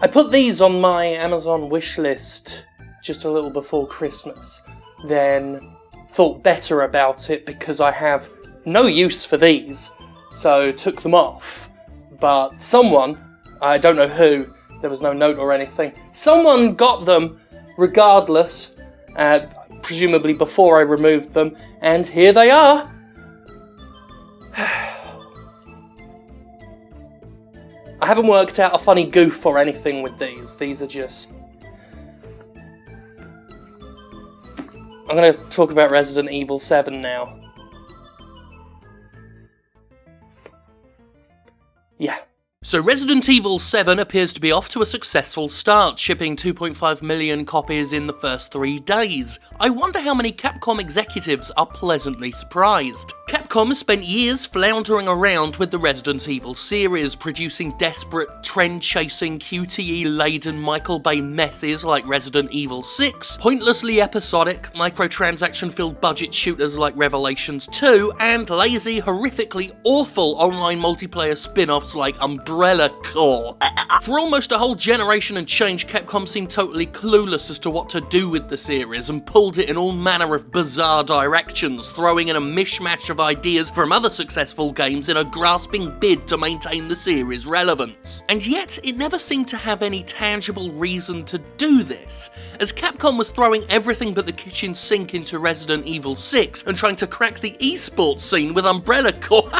I put these on my Amazon wishlist just a little before Christmas, then thought better about it because I have no use for these, so took them off. But someone, I don't know who, there was no note or anything, someone got them regardless, presumably before I removed them, and here they are. I haven't worked out a funny goof or anything with these. These are just... I'm going to talk about Resident Evil 7 now. Yeah. So Resident Evil 7 appears to be off to a successful start, shipping 2.5 million copies in the first 3 days. I wonder how many Capcom executives are pleasantly surprised. Capcom has spent years floundering around with the Resident Evil series, producing desperate, trend-chasing, QTE-laden Michael Bay messes like Resident Evil 6, pointlessly episodic, microtransaction-filled budget shooters like Revelations 2, and lazy, horrifically awful online multiplayer spin-offs like Umbrella Corps. For almost a whole generation and change, Capcom seemed totally clueless as to what to do with the series and pulled it in all manner of bizarre directions, throwing in a mishmash of ideas from other successful games in a grasping bid to maintain the series' relevance. And yet, it never seemed to have any tangible reason to do this, as Capcom was throwing everything but the kitchen sink into Resident Evil 6 and trying to crack the esports scene with Umbrella Corps.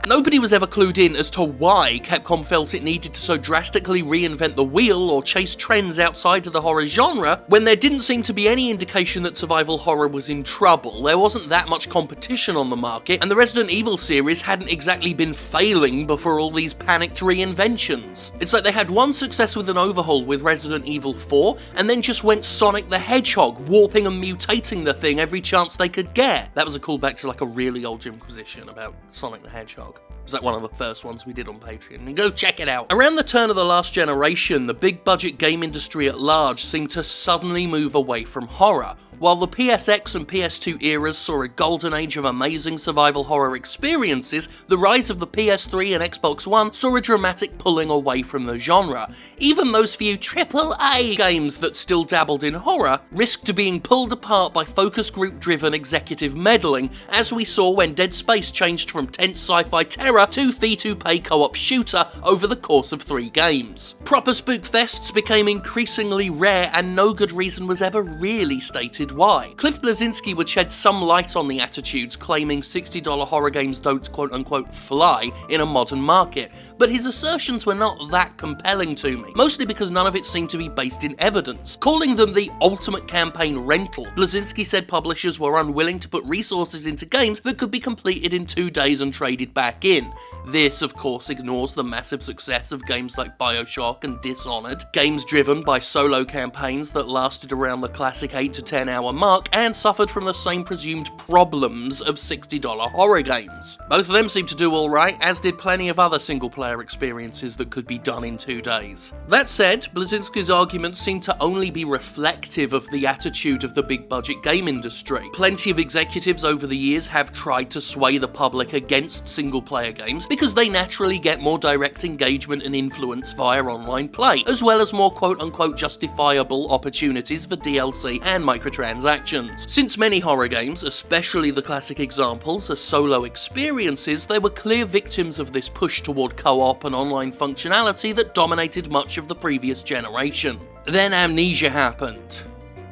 Nobody was ever clued in as to why Capcom felt it needed to so drastically reinvent the wheel or chase trends outside of the horror genre, when there didn't seem to be any indication that survival horror was in trouble. There wasn't that much competition on the market, and the Resident Evil series hadn't exactly been failing before all these panicked reinventions. It's like they had one success with an overhaul with Resident Evil 4, and then just went Sonic the Hedgehog, warping and mutating the thing every chance they could get. That was a callback to like a really old Jimquisition about Sonic the Hedgehog. It was like one of the first ones we did on Patreon, and go check it out. Around the turn of the last generation, the big budget game industry at large seemed to suddenly move away from horror. While the PSX and PS2 eras saw a golden age of amazing survival horror experiences, the rise of the PS3 and Xbox One saw a dramatic pulling away from the genre. Even those few AAA games that still dabbled in horror risked being pulled apart by focus group driven executive meddling, as we saw when Dead Space changed from tense sci-fi terror to free-to-pay co-op shooter over the course of 3 games. Proper spook fests became increasingly rare, and no good reason was ever really stated why. Cliff Bleszinski would shed some light on the attitudes, claiming $60 horror games don't quote-unquote fly in a modern market, but his assertions were not that compelling to me, mostly because none of it seemed to be based in evidence. Calling them the ultimate campaign rental, Bleszinski said publishers were unwilling to put resources into games that could be completed in 2 days and traded back in. This, of course, ignores the massive success of games like BioShock and Dishonored, games driven by solo campaigns that lasted around the classic 8 to 10 hour mark and suffered from the same presumed problems of $60 horror games. Both of them seemed to do alright, as did plenty of other single-player experiences that could be done in 2 days. That said, Bleszinski's arguments seem to only be reflective of the attitude of the big-budget game industry. Plenty of executives over the years have tried to sway the public against single-player games because they naturally get more direct engagement and influence via online play, as well as more quote-unquote justifiable opportunities for DLC and microtransactions. Since many horror games, especially the classic examples, are solo experiences, they were clear victims of this push toward co-op and online functionality that dominated much of the previous generation. Then Amnesia happened,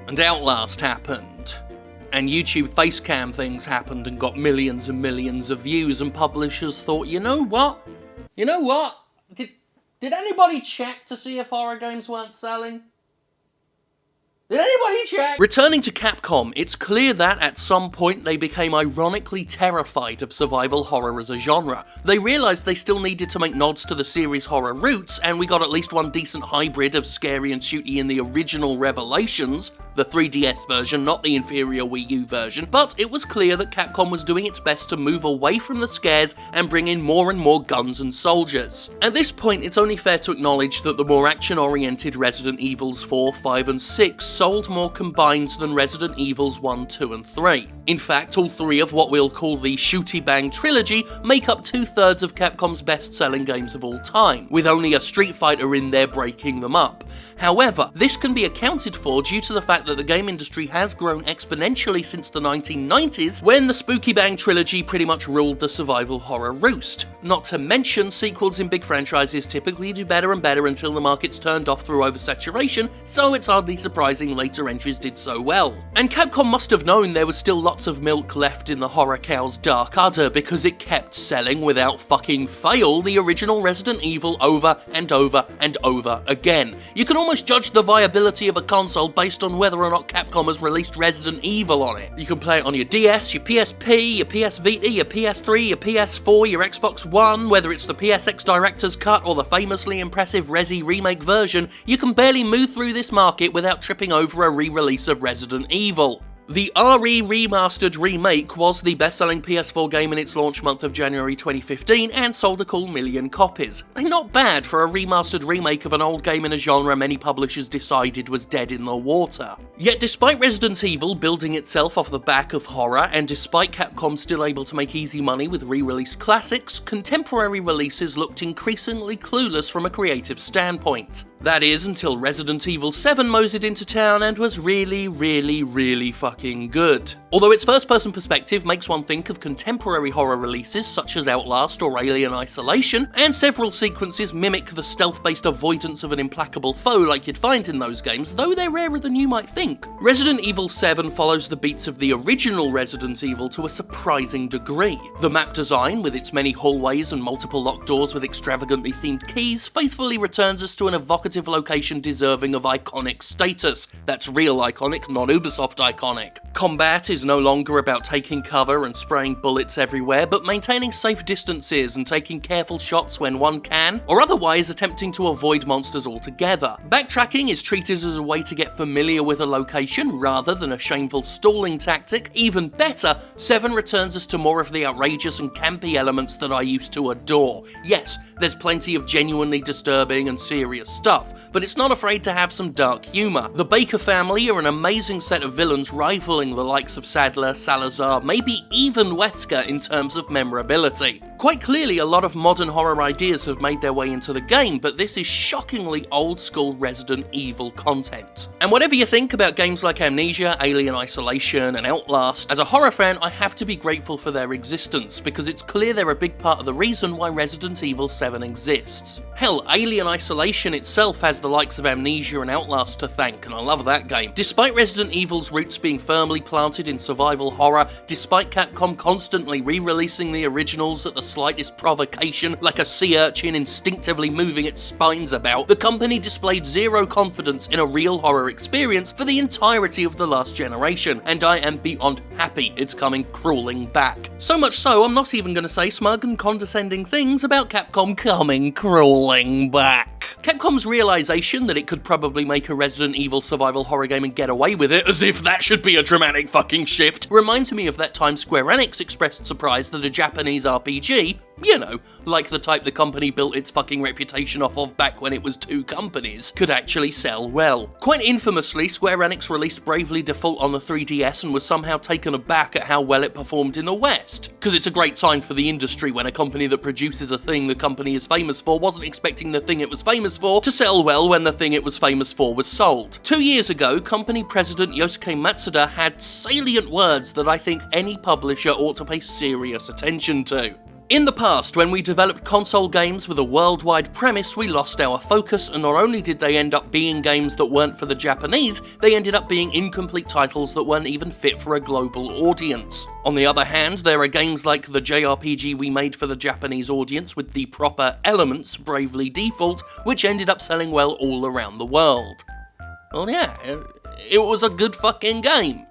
and Outlast happened, and YouTube facecam things happened and got millions and millions of views, and publishers thought, you know what? Did anybody check to see if horror games weren't selling? Did anybody check? Returning to Capcom, it's clear that at some point they became ironically terrified of survival horror as a genre. They realised they still needed to make nods to the series' horror roots, and we got at least one decent hybrid of scary and shooty in the original Revelations, the 3DS version, not the inferior Wii U version, but it was clear that Capcom was doing its best to move away from the scares and bring in more and more guns and soldiers. At this point, it's only fair to acknowledge that the more action-oriented Resident Evils 4, 5 and 6 sold more combined than Resident Evils 1, 2 and 3. In fact, all three of what we'll call the Shooty Bang trilogy make up 2/3 of Capcom's best-selling games of all time, with only a Street Fighter in there breaking them up. However, this can be accounted for due to the fact that the game industry has grown exponentially since the 1990s, when the Spooky Bang trilogy pretty much ruled the survival horror roost. Not to mention, sequels in big franchises typically do better and better until the market's turned off through oversaturation, so it's hardly surprising later entries did so well. And Capcom must have known there was still lots of milk left in the horror cow's dark udder, because it kept selling without fucking fail the original Resident Evil over and over and over again. You can almost judge the viability of a console based on whether or not Capcom has released Resident Evil on it. You can play it on your DS, your PSP, your PS Vita, your PS3, your PS4, your Xbox One, whether it's the PSX Director's Cut or the famously impressive Resi Remake version, you can barely move through this market without tripping over a re-release of Resident Evil. The RE Remastered Remake was the best-selling PS4 game in its launch month of January 2015 and sold a cool 1 million copies. Not bad for a remastered remake of an old game in a genre many publishers decided was dead in the water. Yet despite Resident Evil building itself off the back of horror, and despite Capcom still able to make easy money with re-released classics, contemporary releases looked increasingly clueless from a creative standpoint. That is, until Resident Evil 7 moseyed into town and was really fucking good. Although its first-person perspective makes one think of contemporary horror releases such as Outlast or Alien Isolation, and several sequences mimic the stealth-based avoidance of an implacable foe like you'd find in those games, though they're rarer than you might think. Resident Evil 7 follows the beats of the original Resident Evil to a surprising degree. The map design, with its many hallways and multiple locked doors with extravagantly themed keys, faithfully returns us to an evocative location deserving of iconic status. That's real iconic, not Ubisoft iconic. Combat is no longer about taking cover and spraying bullets everywhere, but maintaining safe distances and taking careful shots when one can, or otherwise attempting to avoid monsters altogether. Backtracking is treated as a way to get familiar with a location rather than a shameful stalling tactic. Even better, 7 returns us to more of the outrageous and campy elements that I used to adore. Yes, there's plenty of genuinely disturbing and serious stuff, but it's not afraid to have some dark humour. The Baker family are an amazing set of villains rivaling the likes of Sadler, Salazar, maybe even Wesker in terms of memorability. Quite clearly, a lot of modern horror ideas have made their way into the game, but this is shockingly old-school Resident Evil content. And whatever you think about games like Amnesia, Alien Isolation, and Outlast, as a horror fan, I have to be grateful for their existence, because it's clear they're a big part of the reason why Resident Evil 7 exists. Hell, Alien Isolation itself has the likes of Amnesia and Outlast to thank, and I love that game. Despite Resident Evil's roots being firmly planted in survival horror, despite Capcom constantly re-releasing the originals at the slightest provocation, like a sea urchin instinctively moving its spines about, the company displayed zero confidence in a real horror experience for the entirety of the last generation, and I am beyond happy it's coming crawling back. So much so, I'm not even going to say smug and condescending things about Capcom coming crawling back. Capcom's realization that it could probably make a Resident Evil survival horror game and get away with it, as if that should be a dramatic fucking shift, reminds me of that time Square Enix expressed surprise that a Japanese RPG, you know, like the type the company built its fucking reputation off of back when it was 2 companies, could actually sell well. Quite infamously, Square Enix released Bravely Default on the 3DS and was somehow taken aback at how well it performed in the West. Because it's a great sign for the industry when a company that produces a thing the company is famous for wasn't expecting the thing it was famous for to sell well when the thing it was famous for was sold. 2 years ago, company president Yosuke Matsuda had salient words that I think any publisher ought to pay serious attention to. In the past, when we developed console games with a worldwide premise, we lost our focus, and not only did they end up being games that weren't for the Japanese, they ended up being incomplete titles that weren't even fit for a global audience. On the other hand, there are games like the JRPG we made for the Japanese audience with the proper elements, Bravely Default, which ended up selling well all around the world. Well, yeah, it was a good fucking game.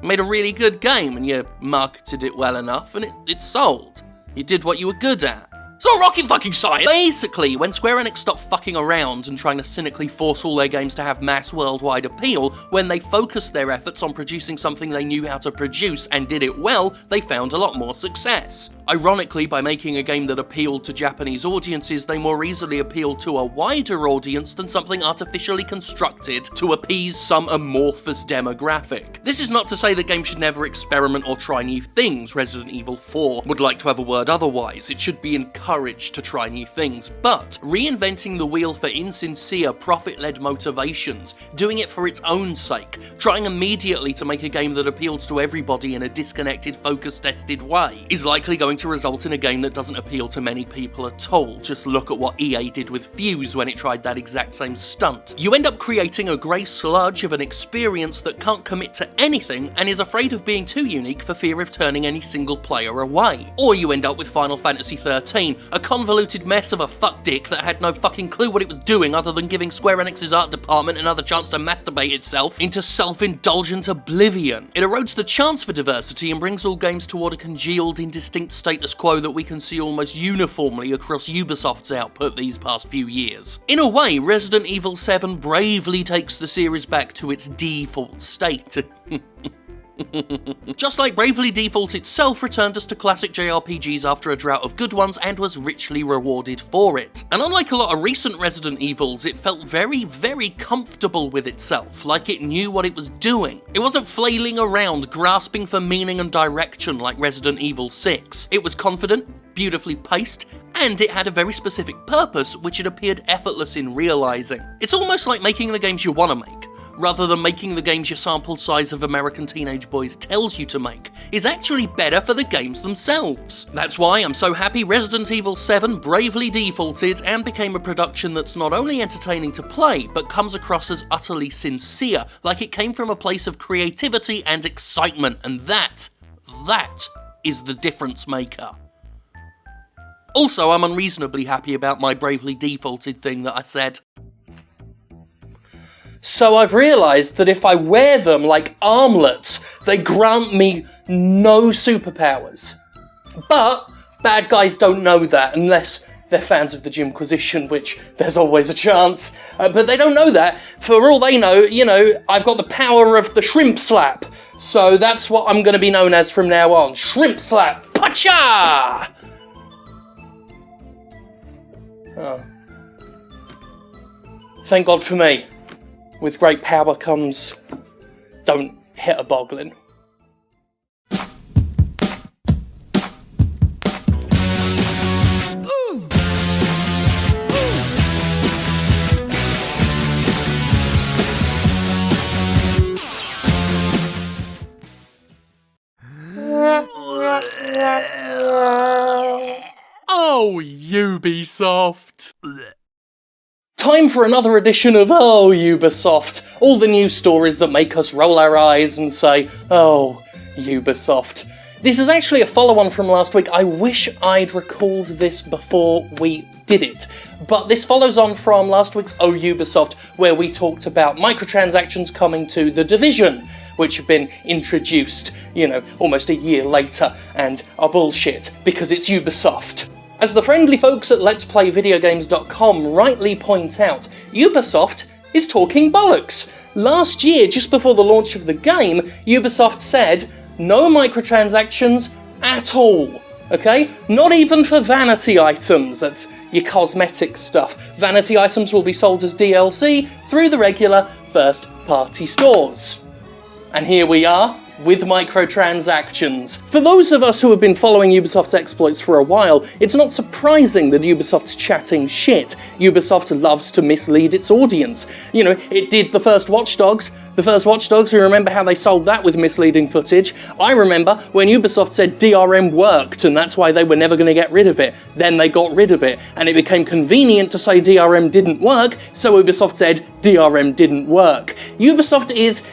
You made a really good game and you marketed it well enough and it sold. You did what you were good at. It's not rocket fucking science! Basically, when Square Enix stopped fucking around and trying to cynically force all their games to have mass worldwide appeal, when they focused their efforts on producing something they knew how to produce and did it well, they found a lot more success. Ironically, by making a game that appealed to Japanese audiences, they more easily appealed to a wider audience than something artificially constructed to appease some amorphous demographic. This is not to say that games should never experiment or try new things. Resident Evil 4 would like to have a word otherwise. It should be encouraged to try new things, but reinventing the wheel for insincere, profit-led motivations, doing it for its own sake, trying immediately to make a game that appeals to everybody in a disconnected, focus-tested way, is likely going to result in a game that doesn't appeal to many people at all. Just look at what EA did with Fuse when it tried that exact same stunt. You end up creating a grey sludge of an experience that can't commit to anything and is afraid of being too unique for fear of turning any single player away. Or you end up with Final Fantasy XIII, a convoluted mess of a fuckdick that had no fucking clue what it was doing other than giving Square Enix's art department another chance to masturbate itself into self-indulgent oblivion. It erodes the chance for diversity and brings all games toward a congealed, indistinct status quo that we can see almost uniformly across Ubisoft's output these past few years. In a way, Resident Evil 7 bravely takes the series back to its default state. Just like Bravely Default itself returned us to classic JRPGs after a drought of good ones and was richly rewarded for it. And unlike a lot of recent Resident Evils, it felt very, very comfortable with itself, like it knew what it was doing. It wasn't flailing around, grasping for meaning and direction like Resident Evil 6. It was confident, beautifully paced, and it had a very specific purpose which it appeared effortless in realising. It's almost like making the games you want to make, rather than making the games your sample size of American teenage boys tells you to make, is actually better for the games themselves. That's why I'm so happy Resident Evil 7 bravely defaulted and became a production that's not only entertaining to play, but comes across as utterly sincere, like it came from a place of creativity and excitement, and that is the difference maker. Also, I'm unreasonably happy about my bravely defaulted thing that I said. So I've realised that if I wear them like armlets, they grant me no superpowers. But bad guys don't know that unless they're fans of the Jimquisition, which there's always a chance. But they don't know that. For all they know, I've got the power of the shrimp slap. So that's what I'm going to be known as from now on. Shrimp slap. Pacha! Oh. Thank God for me. With great power comes, don't hit a boglin. Oh, Ubisoft! Time for another edition of Oh, Ubisoft. All the news stories that make us roll our eyes and say, oh, Ubisoft. This is actually a follow-on from last week. I wish I'd recalled this before we did it. But this follows on from last week's Oh, Ubisoft, where we talked about microtransactions coming to The Division, which have been introduced, almost a year later, and are bullshit, because it's Ubisoft. As the friendly folks at Let'sPlayVideoGames.com rightly point out, Ubisoft is talking bollocks. Last year, just before the launch of the game, Ubisoft said, no microtransactions at all, okay? Not even for vanity items, that's your cosmetic stuff. Vanity items will be sold as DLC through the regular first-party stores. And here we are, with microtransactions. For those of us who have been following Ubisoft's exploits for a while, it's not surprising that Ubisoft's chatting shit. Ubisoft loves to mislead its audience. It did the first Watch Dogs. The first Watch Dogs, we remember how they sold that with misleading footage. I remember when Ubisoft said DRM worked, and that's why they were never going to get rid of it. Then they got rid of it, and it became convenient to say DRM didn't work, so Ubisoft said DRM didn't work. Ubisoft is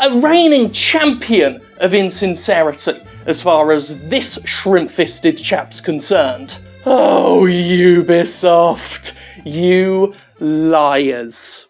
a reigning champion of insincerity, as far as this shrimp-fisted chap's concerned. Oh, Ubisoft, you liars.